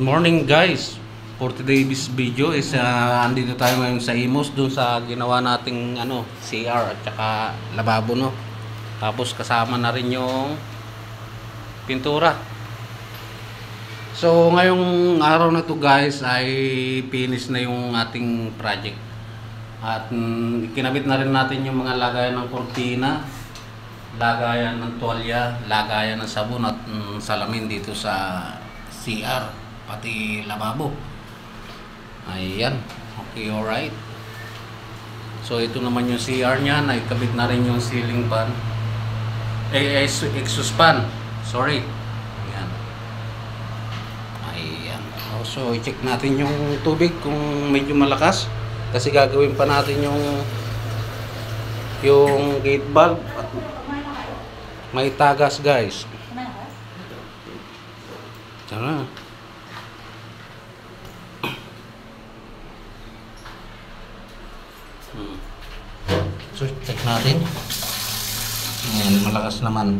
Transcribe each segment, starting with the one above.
Morning guys, for today's video is andito tayo ngayon sa Imos dun sa ginawa nating CR at saka lababo, no. Tapos kasama na rin yung pintura. So ngayong araw na to guys ay finish na yung ating project. At kinabit na rin natin yung mga lagayan ng kortina, lagayan ng tuwalya, lagayan ng sabon at salamin dito sa CR pati lababo. Ayan, okay, alright. So ito naman yung CR nya, naikabit na rin yung ceiling fan, exhaust fan, sorry. Ayan. Ayan. So i-check natin yung tubig kung medyo malakas, kasi gagawin pa natin yung gate valve at may tagas guys. Tara. So check natin. Ayan, malakas naman.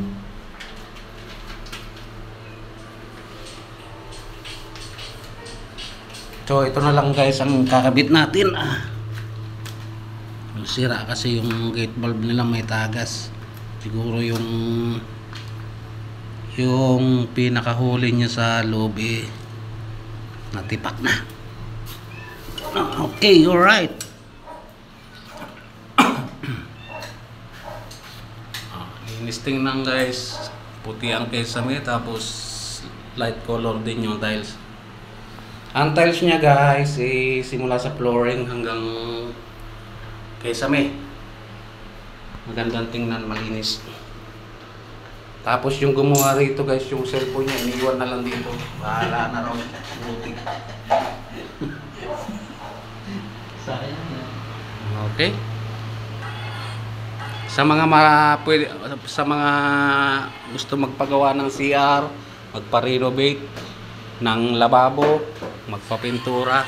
So ito na lang guys ang kakabit natin. Sira kasi yung gate valve nila, may tagas. Siguro yung pinakahuli niya sa loob natipak na. Okay, alright. Linisting lang guys, puti ang kesame, tapos light color din yung tiles. Ang tiles niya guys simula sa flooring hanggang kesame. Magandang tingnan, malinis. Tapos yung gumawa rito guys, yung cellphone niya iniwan na lang dito. Bahala na raw, buti. Okay. Sa mga gusto magpagawa ng CR, magpa-renovate ng lababo, magpa-pintura,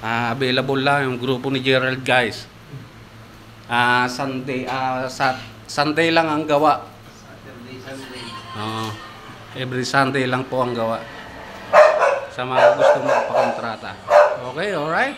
available lang yung grupo ni Gerald guys. Sunday lang ang gawa. Every Sunday lang po ang gawa sa mga gusto magpakontrata. Okay, alright.